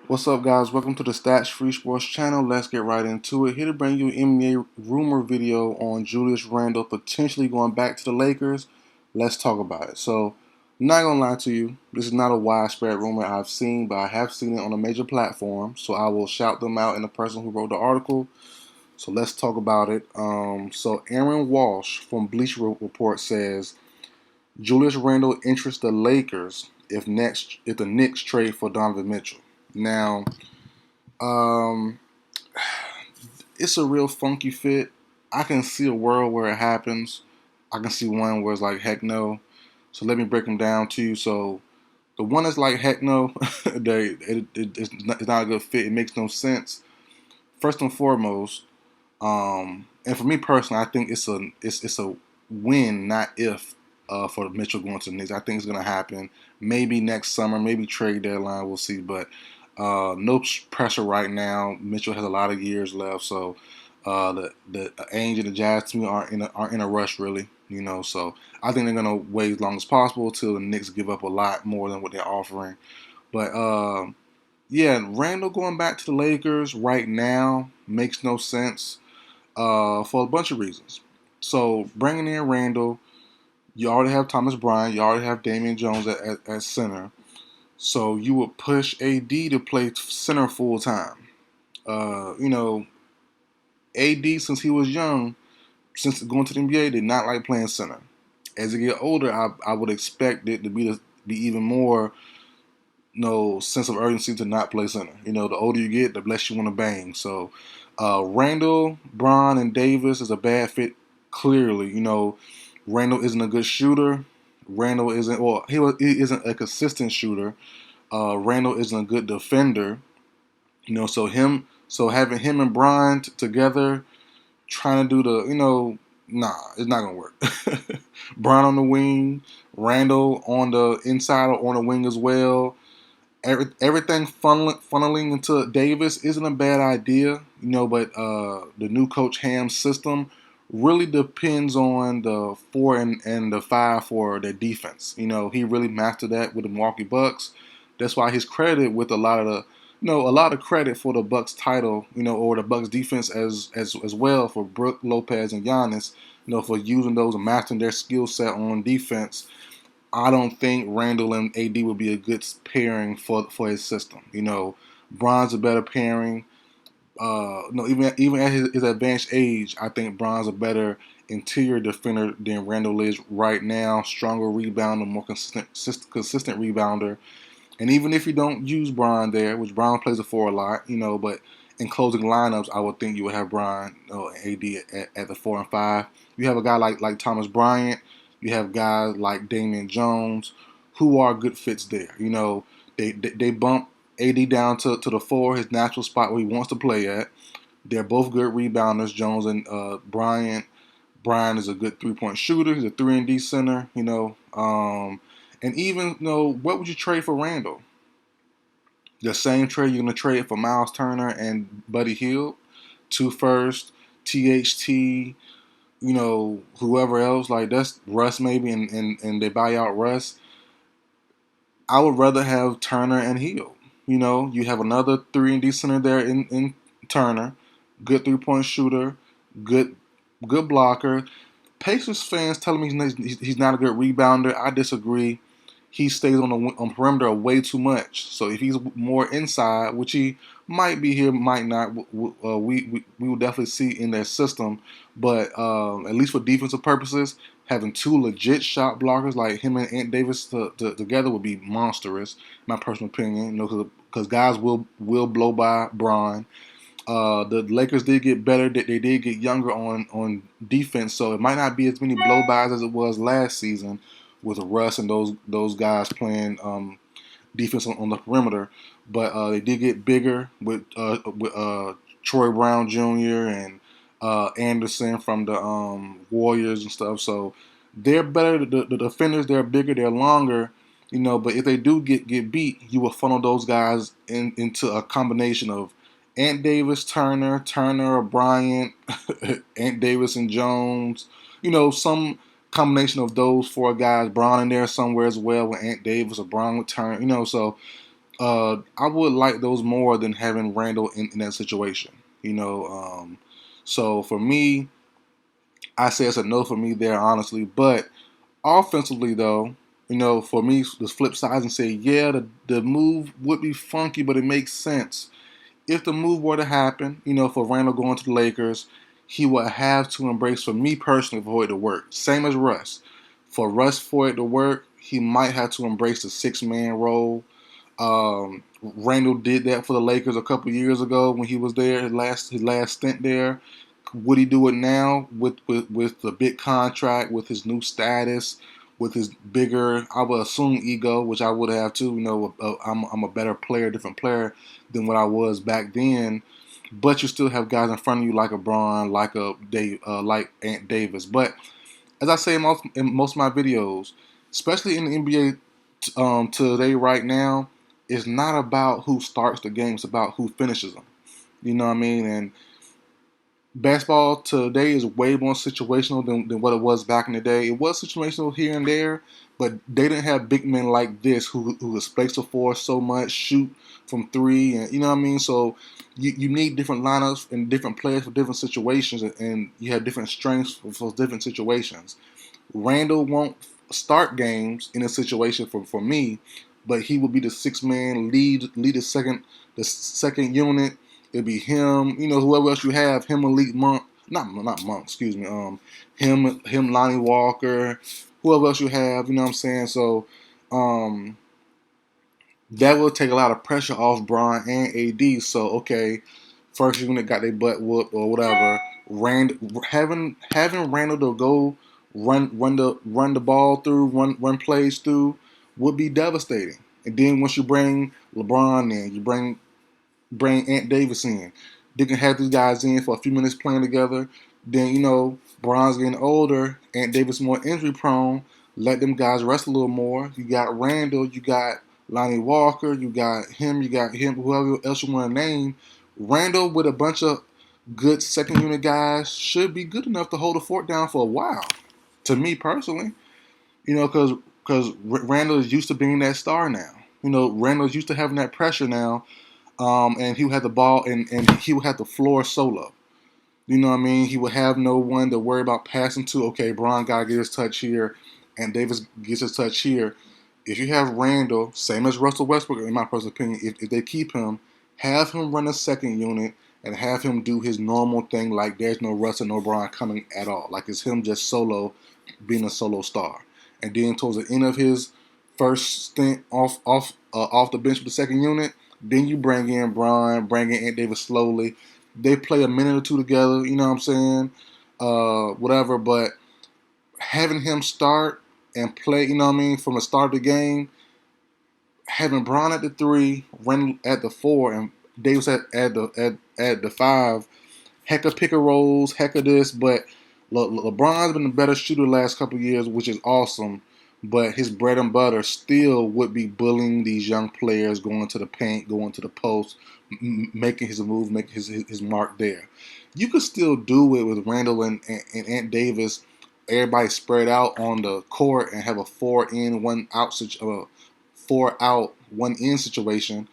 What's up, guys? Welcome to the Stats Free Sports channel. Let's get right into it. Here to bring you an NBA rumor video on Julius Randle potentially going back to the Lakers. Let's talk about it. So, I'm not gonna lie to you, this is not a widespread rumor I've seen, but I have seen it on a major platform. So I will shout them out and the person who wrote the article. So let's talk about it. So Aaron Walsh from Bleacher Report says Julius Randle interests the Lakers if the Knicks trade for Donovan Mitchell. Now, um, it's a real funky fit. I can see a world where it happens. I can see one where it's like heck no. So let me break them down to you. So the one that's like heck no, it's not a good fit. It makes no sense. First and foremost, and for me personally, I think it's a win, not if, for Mitchell going to the Knicks. I think it's gonna happen. Maybe next summer, maybe trade deadline. We'll see, but no pressure right now. Mitchell has a lot of years left, so the Ainge and the Jazz to me aren't in a rush really. So I think they're gonna wait as long as possible till the Knicks give up a lot more than what they're offering. But yeah, Randall going back to the Lakers right now makes no sense for a bunch of reasons. So bringing in Randall, you already have Thomas Bryant, you already have Damian Jones at center. So you would push AD to play center full time. Uh, you know, AD since he was young, since going to the NBA, did not like playing center. As he get older, I would expect it to be even more sense of urgency to not play center. The older you get, the less you want to bang. So Randall, Braun, and Davis is a bad fit. Clearly, Randall isn't a good shooter. Randall isn't he isn't a consistent shooter. Randall isn't a good defender. So having him and Braun together, trying to do nah, it's not gonna work. Braun on the wing, Randall on the inside or on the wing as well. Everything funneling into Davis isn't a bad idea, but the new coach Ham's system really depends on the 4 and the 5 for their defense. He really mastered that with the Milwaukee Bucks. That's why he's credited with a lot of credit for the Bucks title, or the Bucks defense as well for Brook Lopez and Giannis, for using those and mastering their skill set on defense. I don't think Randall and AD would be a good pairing for his system. Bron's a better pairing. No, even at his advanced age, I think Bron's a better interior defender than Randall is right now. Stronger rebounder, more consistent rebounder. And even if you don't use Bron there, which Bron plays a 4 a lot, but in closing lineups, I would think you would have Bron AD at the 4 and 5. You have a guy like Thomas Bryant. You have guys like Damian Jones, who are good fits there. They bump AD down to the 4, his natural spot where he wants to play at. They're both good rebounders, Jones and Bryant. Bryant is a good 3-point shooter. He's a 3-and-D center. And even, what would you trade for Randall? The same trade you're going to trade for Miles Turner and Buddy Hield, 2 firsts, THT, whoever else, like that's Russ maybe, and they buy out Russ. I would rather have Turner and Hield. You have another 3-and-D center there in Turner, good 3-point shooter, good blocker. Pacers fans telling me he's not a good rebounder. I disagree. He stays on perimeter way too much. So if he's more inside, which he might be here, might not, we will definitely see in their system. But at least for defensive purposes, having 2 legit shot blockers like him and Ant Davis together would be monstrous, in my personal opinion. Because guys will blow by Braun. The Lakers did get better. They did get younger on defense, so it might not be as many blow-bys as it was last season with Russ and those guys playing defense on the perimeter. But they did get bigger with Troy Brown Jr. and Anderson from the Warriors and stuff. So they're better. The defenders, they're bigger, they're longer. But if they do get beat, you will funnel those guys into a combination of Ant Davis, Turner, Bryant, Ant Davis and Jones. Some combination of those 4 guys. Braun in there somewhere as well with Ant Davis or Braun with Turner. So I would like those more than having Randle in that situation. So for me, I say it's a no for me there, honestly. But offensively, though, for me, the flip side and say, yeah, the move would be funky, but it makes sense. If the move were to happen, for Randle going to the Lakers, he would have to embrace, for me personally, for it to work. Same as Russ. For Russ, for it to work, he might have to embrace the six-man role. Randle did that for the Lakers a couple years ago when he was there, his last stint there. Would he do it now with the big contract, with his new status, with his bigger, I would assume, ego, which I would have too. I'm a better player, different player than what I was back then. But you still have guys in front of you like a Braun, like like Ant Davis. But as I say in most of my videos, especially in the NBA today right now, it's not about who starts the game; it's about who finishes them. You know what I mean? And basketball today is way more situational than what it was back in the day. It was situational here and there, but they didn't have big men like this who space the floor so much, shoot from three, and you know what I mean. So you need different lineups and different players for different situations, and you have different strengths for different situations. Randle won't start games in a situation for me, but he will be the six man lead the second unit. It'd be him, whoever else you have, him Elite Monk, not Monk, excuse me, him Lonnie Walker, whoever else you have, you know what I'm saying? So um that will take a lot of pressure off Bron and AD. So okay, first unit got their butt whooped or whatever. Having Randall to go run the ball through, run plays through would be devastating. And then once you bring LeBron in, you bring Ant Davis in, they can have these guys in for a few minutes playing together. Then Bron's getting older, Ant Davis more injury prone. Let them guys rest a little more. You got Randall, you got Lonnie Walker, you got him, whoever else you want to name. Randall with a bunch of good second unit guys should be good enough to hold the fort down for a while. To me personally, because Randall is used to being that star now. Randall's used to having that pressure now, and he would have the ball and he would have the floor solo. You know what I mean? He would have no one to worry about passing to. Okay, Bron got to get his touch here, and Davis gets his touch here. If you have Randall, same as Russell Westbrook, in my personal opinion, if they keep him, have him run a second unit and have him do his normal thing like there's no Russell, no Bron coming at all. Like it's him just solo, being a solo star. And then towards the end of his first stint off the bench with the second unit, then you bring in Bron, bring in Ant Davis slowly. They play a minute or two together, you know what I'm saying? Whatever, but having him start and play, you know what I mean, from the start of the game, having Bron at the three, Randle at the four, and Davis at the five, heck of pick and rolls, heck of this, but LeBron's been a better shooter the last couple of years, which is awesome. But his bread and butter still would be bullying these young players, going to the paint, going to the post, making his move, making his mark there. You could still do it with Randle and Ant Davis. Everybody spread out on the court and have a 4 in, 1 out, 4 out, 1 in situation.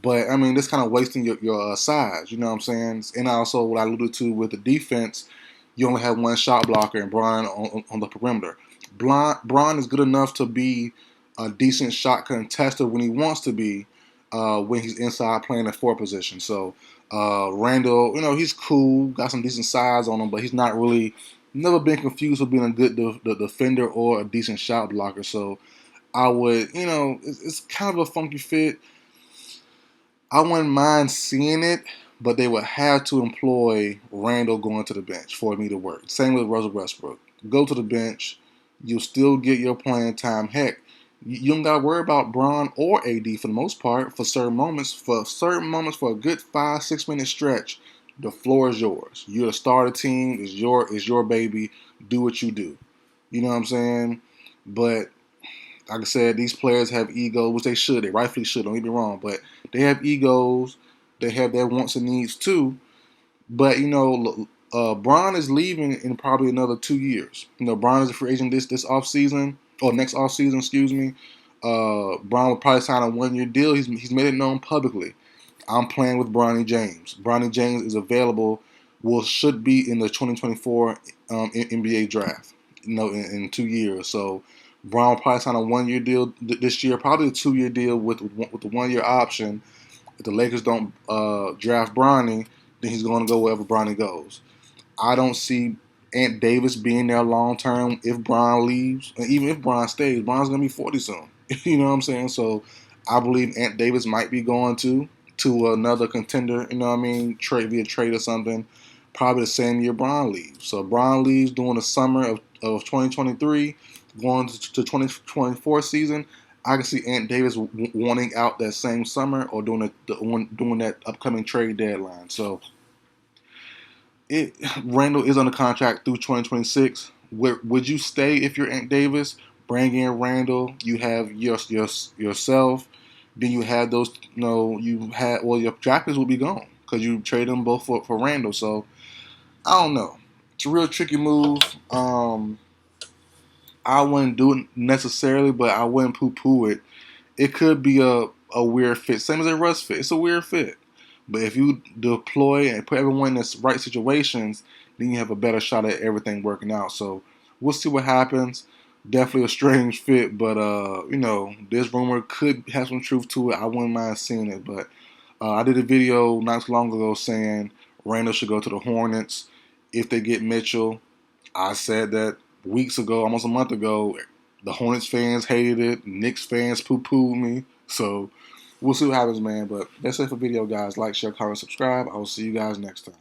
But I mean, this kind of wasting your size. You know what I'm saying? And also, what I alluded to with the defense, you only have one shot blocker and Bron on the perimeter. Bron is good enough to be a decent shot contester when he wants to be, when he's inside playing at four position. So Randall, he's cool, got some decent size on him, but he's not really never been confused with being a good defender or a decent shot blocker. So I would, it's kind of a funky fit. I wouldn't mind seeing it, but they would have to employ Randall going to the bench for me to work. Same with Russell Westbrook. Go to the bench. You'll still get your playing time. Heck, you don't got to worry about Bron or AD for the most part for certain moments. For a good 5-6 minute stretch, the floor is yours. You're the starter team. It's your baby. Do what you do. You know what I'm saying? But like I said, these players have egos, which they should. They rightfully should. Don't get me wrong, but they have egos. They have their wants and needs too. But Bron is leaving in probably another 2 years. Bron is a free agent this off season or next off season, excuse me. Bron will probably sign a 1-year deal. He's made it known publicly. I'm playing with Bronny James. Bronny James is available. Should be in the 2024 NBA draft. In 2 years. So Bron will probably sign a 1-year deal this year. Probably a 2-year deal with the 1-year option. If the Lakers don't draft Bronny, then he's going to go wherever Bronny goes. I don't see Ant Davis being there long term if Bron leaves. And even if Bron stays, Bron's going to be 40 soon. You know what I'm saying? So I believe Ant Davis might be going to another contender, you know what I mean, via trade or something, probably the same year Bron leaves. So Bron leaves during the summer of 2023, going to 2024 season. I can see Ant Davis wanting out that same summer or doing that upcoming trade deadline. So Randle is under contract through 2026. Would you stay if you're Ant Davis? Bring in Randle. You have yourself. Then you have those. Your drafters will be gone because you trade them both for Randle. So I don't know. It's a real tricky move. I wouldn't do it necessarily, but I wouldn't poo-poo it. It could be a weird fit, same as a Russ fit. It's a weird fit. But if you deploy and put everyone in the right situations, then you have a better shot at everything working out. So we'll see what happens. Definitely a strange fit, but this rumor could have some truth to it. I wouldn't mind seeing it. But I did a video not too long ago saying Randle should go to the Hornets if they get Mitchell. I said that weeks ago, almost a month ago. The Hornets fans hated it. Knicks fans poo-pooed me. So we'll see what happens, man. But that's it for the video, guys. Like, share, comment, subscribe. I will see you guys next time.